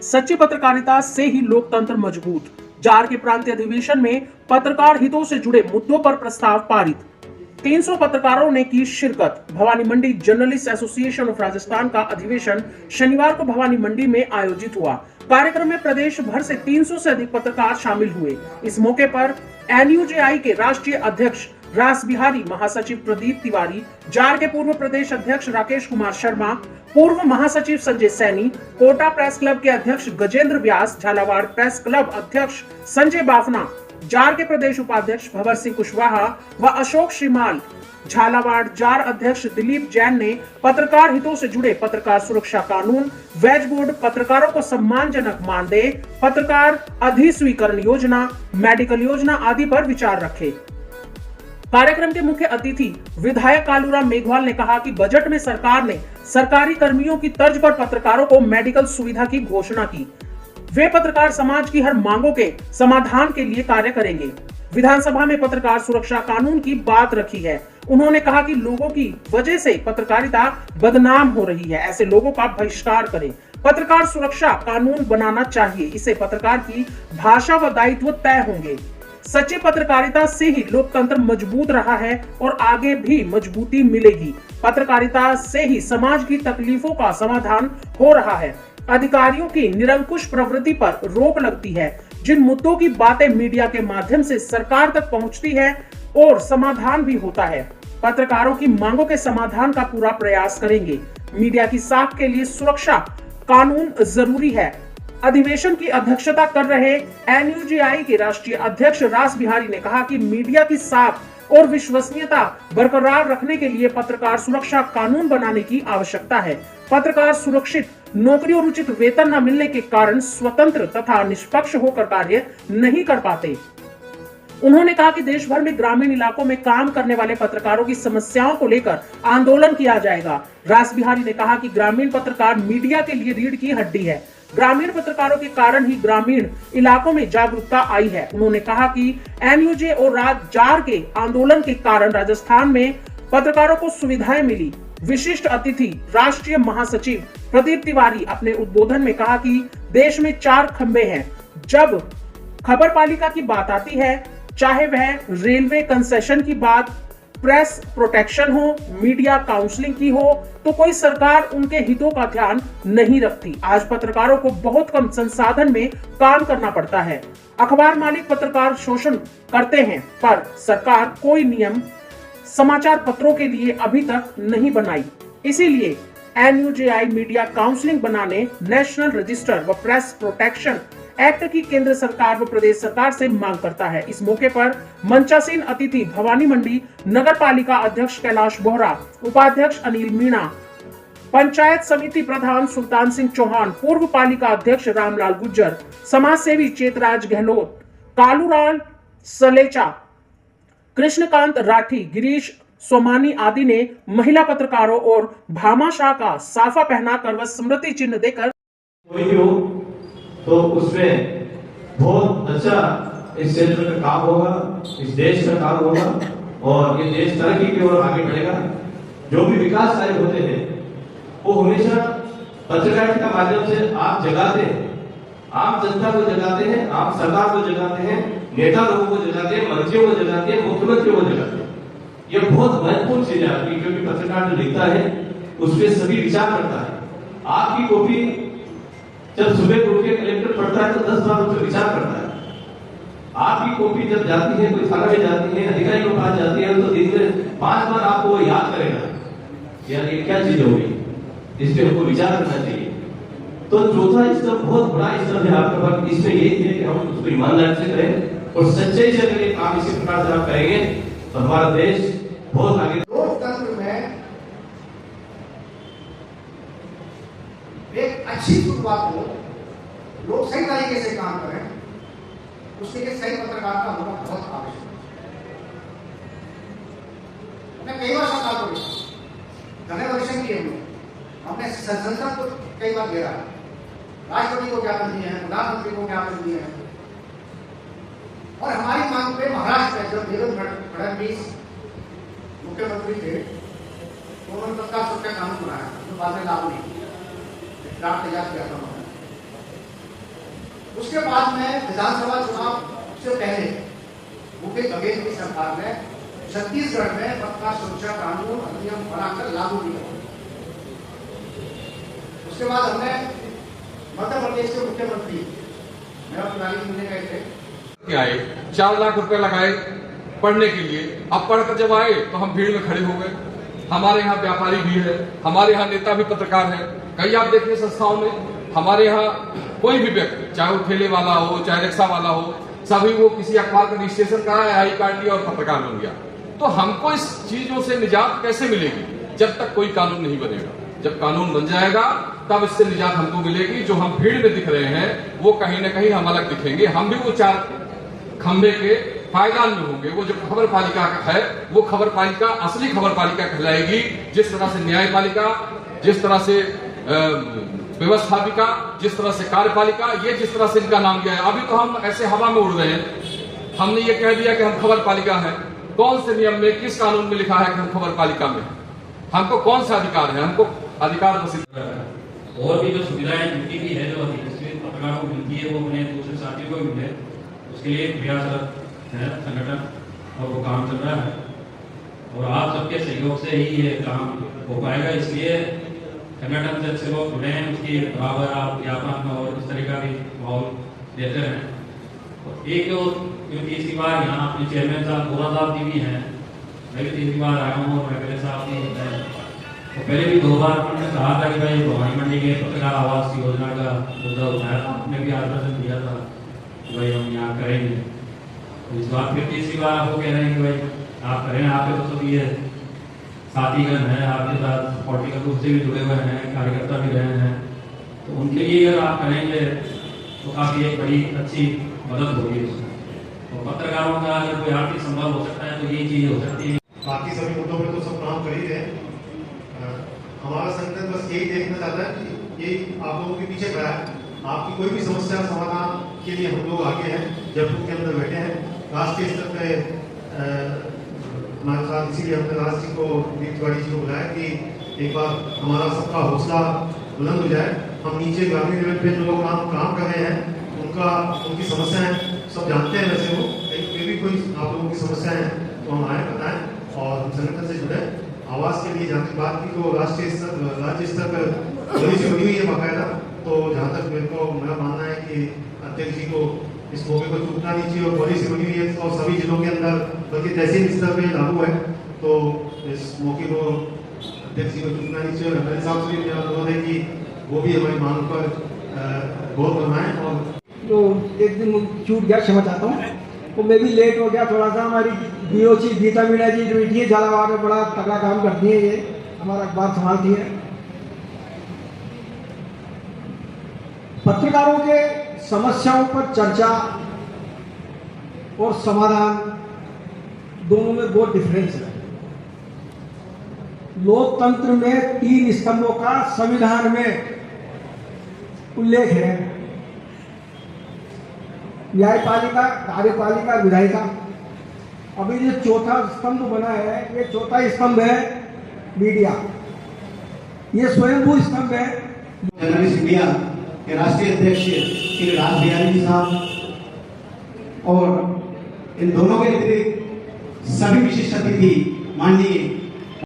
सच्ची पत्रकारिता से ही लोकतंत्र मजबूत। जार के प्रांतीय अधिवेशन में पत्रकार हितों से जुड़े मुद्दों पर प्रस्ताव पारित। 300 पत्रकारों ने की शिरकत। भवानी मंडी जर्नलिस्ट एसोसिएशन ऑफ राजस्थान का अधिवेशन शनिवार को भवानी मंडी में आयोजित हुआ। कार्यक्रम में प्रदेश भर से 300 से अधिक पत्रकार शामिल हुए। इस मौके पर एनयूजेआई के राष्ट्रीय अध्यक्ष रास बिहारी, महासचिव प्रदीप तिवारी, जार के पूर्व प्रदेश अध्यक्ष राकेश कुमार शर्मा, पूर्व महासचिव संजय सैनी, कोटा प्रेस क्लब के अध्यक्ष गजेंद्र व्यास, झालावाड़ प्रेस क्लब अध्यक्ष संजय बाफना, जार के प्रदेश उपाध्यक्ष भंवर सिंह कुशवाहा व अशोक श्रीमाल, झालावाड़ जार अध्यक्ष दिलीप जैन ने पत्रकार हितों से जुड़े पत्रकार सुरक्षा कानून, वेज बोर्ड, पत्रकारों को सम्मानजनक मानदेय, पत्रकार अधिस्वीकरण योजना, मेडिकल योजना आदि पर विचार रखे। कार्यक्रम के मुख्य अतिथि विधायक कालूराम मेघवाल ने कहा कि बजट में सरकार ने सरकारी कर्मियों की तर्ज पर पत्रकारों को मेडिकल सुविधा की घोषणा की। वे पत्रकार समाज की हर मांगों के समाधान के लिए कार्य करेंगे। विधानसभा में पत्रकार सुरक्षा कानून की बात रखी है। उन्होंने कहा कि लोगों की वजह से पत्रकारिता बदनाम हो रही है, ऐसे लोगों का बहिष्कार करें। पत्रकार सुरक्षा कानून बनाना चाहिए, इससे पत्रकार की भाषा व दायित्व तय होंगे। सच्ची पत्रकारिता से ही लोकतंत्र मजबूत रहा है और आगे भी मजबूती मिलेगी। पत्रकारिता से ही समाज की तकलीफों का समाधान हो रहा है। अधिकारियों की निरंकुश प्रवृत्ति पर रोक लगती है। जिन मुद्दों की बातें मीडिया के माध्यम से सरकार तक पहुंचती है और समाधान भी होता है। पत्रकारों की मांगों के समाधान का पूरा प्रयास करेंगे। मीडिया की साख के लिए सुरक्षा कानून जरूरी है। अधिवेशन की अध्यक्षता कर रहे एनयूजेआई के राष्ट्रीय अध्यक्ष रास बिहारी ने कहा कि मीडिया की साख और विश्वसनीयता बरकरार रखने के लिए पत्रकार सुरक्षा कानून बनाने की आवश्यकता है। पत्रकार सुरक्षित नौकरी और उचित वेतन न मिलने के कारण स्वतंत्र तथा निष्पक्ष होकर कार्य नहीं कर पाते। उन्होंने कहा कि देश भर में ग्रामीण इलाकों में काम करने वाले पत्रकारों की समस्याओं को लेकर आंदोलन किया जाएगा। रास बिहारी ने कहा कि ग्रामीण पत्रकार मीडिया के लिए रीढ़ की हड्डी है। ग्रामीण पत्रकारों के कारण ही ग्रामीण इलाकों में जागरूकता आई है। उन्होंने कहा कि एनयूजे और जार के आंदोलन के कारण राजस्थान में पत्रकारों को सुविधाएं मिली। विशिष्ट अतिथि राष्ट्रीय महासचिव प्रदीप तिवारी अपने उद्बोधन में कहा कि देश में 4 खंबे हैं। जब खबर पालिका की बात आती है, चाहे वह रेलवे कंसेशन की बात, प्रेस प्रोटेक्शन हो, मीडिया काउंसलिंग की हो, तो कोई सरकार उनके हितों का ध्यान नहीं रखती। आज पत्रकारों को बहुत कम संसाधन में काम करना पड़ता है। अखबार मालिक पत्रकार शोषण करते हैं, पर सरकार कोई नियम समाचार पत्रों के लिए अभी तक नहीं बनाई। इसीलिए एनयूजेआई मीडिया काउंसलिंग बनाने, नेशनल रजिस्टर व प्रेस प्रोटेक्शन एक्ट की केंद्र सरकार व प्रदेश सरकार से मांग करता है। इस मौके पर मंचासीन अतिथि भवानी मंडी नगर पालिका अध्यक्ष कैलाश बोहरा, उपाध्यक्ष अनिल मीणा, पंचायत समिति प्रधान सुल्तान सिंह चौहान, पूर्व पालिका अध्यक्ष रामलाल गुज्जर, समाज सेवी चेतराज गहलोत, कालूराल सलेचा, कृष्णकांत राठी, गिरीश सोमानी आदि ने महिला पत्रकारों और भामाशाह का साफा पहनाकर व स्मृति चिन्ह देकर तो उसमें बहुत अच्छा इस क्षेत्र का काम होगा, इस देश का काम होगा और ये देश तरक्की की ओर आगे बढ़ेगा। जो भी विकास कार्य होते हैं वो हमेशा पत्रकारिता के माध्यम से आप जगाते हैं, आप जनता को जगाते हैं, आप सरकार को जगाते हैं, नेता लोगों को जगाते हैं, मंत्रियों को जगाते हैं, मुख्यमंत्रियों को जगाते हैं। ये बहुत महत्वपूर्ण चीज है आपकी, क्योंकि पत्रकार जो लिखता है उसमें सभी विचार करता है। आपकी कॉपी जब सुबह उठ के कलेक्टर पढ़ता है तो 10 बार उस पर विचार करता है। आपकी कॉपी जब जाती है, कोई थाना में जाती है, अधिकारी के पास जाती है, तो दिन में 5 बार आपको वो याद करेगा यार ये क्या चीज होगी, इस पे हमको विचार करना चाहिए। तो चौथा स्तर बहुत बड़ा स्तर है आपके पास। इसमें यही है कि हम उसको ईमानदारी से करें और सच्चाई से अगर काम इसी प्रकार से आप करेंगे तो हमारा देश बहुत आगे। लोकतंत्र में एक अच्छी शुरुआत हो, लोग सही तरीके से काम करें, उसके लिए सही पत्रकारिता होना बहुत आवश्यक है। मैं कई बार सरकार को धन्यवाद किए हमने संसद को कई बार घेरा, राष्ट्रपति को ज्ञापन दिए हैं, प्रधानमंत्री को ज्ञापन दिए हैं और हमारी मांग पे महाराष्ट्र में जब देवेंद्र फडणवीस मुख्यमंत्री थे तो उन्होंने पत्रकार सुरक्षा कानून बनाया जो बाद में लागू नहीं किया, ड्राफ्ट तैयार किया था उन्होंने। उसके बाद में विधानसभा चुनाव से पहले भूपेश बघेल की सरकार ने छत्तीसगढ़ में पत्रकार सुरक्षा कानून अधिनियम बनाकर लागू किया। उसके बाद हमने मध्य प्रदेश के मुख्यमंत्री मेरा पुरानी मिलने गए थे, आए 4 लाख रुपए लगाए पढ़ने के लिए। अब पढ़कर जब आए तो हम भीड़ में खड़े हो गए। हमारे यहाँ व्यापारी भी है, हमारे यहाँ नेता भी पत्रकार है। कई आप देखिए संस्थाओं में हमारे यहाँ कोई भी व्यक्ति, चाहे वो ठेले वाला हो, चाहे रिक्शा वाला हो, सभी वो किसी अखबार का रजिस्ट्रेशन कराया, आई कार्ड लिया और पत्रकार बन गया। तो हमको इस चीजों से निजात कैसे मिलेगी? जब तक कोई कानून नहीं बनेगा। जब कानून बन जाएगा तब इससे निजात हमको मिलेगी। जो हम भीड़ में दिख रहे हैं वो कहीं ना कहीं हम अलग दिखेंगे। हम भी वो 4 खंबे के पायदान में होंगे। वो जो खबर पालिका है वो खबर पालिका असली खबर पालिका कहलाएगी। जिस तरह से न्यायपालिका, जिस तरह से व्यवस्थापिका, जिस तरह से कार्यपालिका, ये जिस तरह से इनका नाम गया है। अभी तो हम ऐसे हवा में उड़ रहे हैं। हमने ये कह दिया कि हम खबर पालिका है। कौन से नियम में, किस कानून में लिखा है कि हम खबर पालिका में? हमको कौन सा अधिकार है? हमको अधिकार बस और भी जो सुविधाएं जितनी भी है जो पत्रकारों को मिलती है वो उन्हें दूसरे साथियों को मिले, उसके लिए प्रयासरत है संगठन और वो काम चल रहा है। और आप सबके सहयोग से ही ये काम हो पाएगा। इसलिए संगठन से अच्छे लोग जुड़े हैं, उसकी बराबर आप ज्ञापन और इस तरह का भी माहौल देते हैं। एक जो तीसरी बार यहाँ अपने चेयरमैन साहब गोरा साहब जी भी हैं, मैं भी तीसरी बार आया हूँ और मेरे साहब भी हैं। तो पहले भी 2 बार उन्होंने कहा था कि भाई भवानी मंडी के पत्रकार आवास योजना का मुद्दा उठाया था। हमने भी आश्वासन दिया था कि भाई हम यहाँ करेंगे। तो इस बार फिर तीसरी बार आपको कह रहे हैं कि भाई आप करें। आपके तो सब ये साथीगण हैं, आपके साथ पॉलिटिकल रूप से भी जुड़े हुए हैं, कार्यकर्ता भी रहे हैं। तो उनके लिए अगर आप करेंगे तो काफ़ी एक बड़ी अच्छी मदद होगी उसमें। तो पत्रकारों का अगर कोई आर्थिक संभव हो सकता है तो ये चीज़ हो सकती है। बाकी सभी मुद्दों पे तो सब काम कर ही रहे हैं। हमारा संगठन बस यही देखना चाहता है कि ये आप लोगों के पीछे खड़ा है। आपकी कोई भी समस्या समाधान के लिए हम लोग आगे हैं, जयपुर के अंदर बैठे हैं। राष्ट्रीय स्तर पे हमारे साथ, इसीलिए हमने राज जी को, दीप तिवारी जी को बुलाया कि एक बार हमारा सबका हौसला बुलंद हो जाए। हम नीचे ग्रामीण लेवल पे जो लोग काम कर रहे हैं उनकी समस्याएं सब जानते हैं वैसे वो, लेकिन फिर भी कोई आप लोगों की समस्या है तो हम आए बताएं और हम संगठन से जुड़े। आवास के लिए जहाँ तक बात की तो राज्य स्तर पर पॉलिसी बनी हुई है बाकायदा। तो जहाँ तक मेरा मानना है कि अध्यक्ष जी को इस मौके को चूकना नहीं चाहिए। और पॉलिसी बनी हुई है और सभी जिलों के अंदर बल्कि तहसील स्तर पर लागू है। तो इस मौके को अध्यक्ष जी को चूकना नहीं चाहिए। और एमएलए साहब से भी मेरा अनुरोध है कि वो भी हमारी मांग पर गौर करवाएं। और तो एक दिन छूट गया, क्षमा चाहता हूँ। तो मैं भी लेट हो गया थोड़ा सा। हमारी बीओसी गीता मीणा जी जो बैठी है झालावाड़ में, बड़ा तगड़ा काम करती है, ये हमारा अखबार संभालती है। पत्रकारों के समस्याओं पर चर्चा और समाधान दोनों में बहुत डिफरेंस है। लोकतंत्र में 3 स्तंभों का संविधान में उल्लेख है। न्यायपालिका, कार्यपालिका, विधायिका। अभी जो चौथा स्तंभ बना है, ये चौथा स्तंभ है मीडिया। ये स्वयंभू स्तंभ है। जर्नलिस्ट इंडिया के राष्ट्रीय अध्यक्ष श्री राज बिहारी जी साहब और इन दोनों के अतिरिक्त सभी विशिष्ट अतिथि माननीय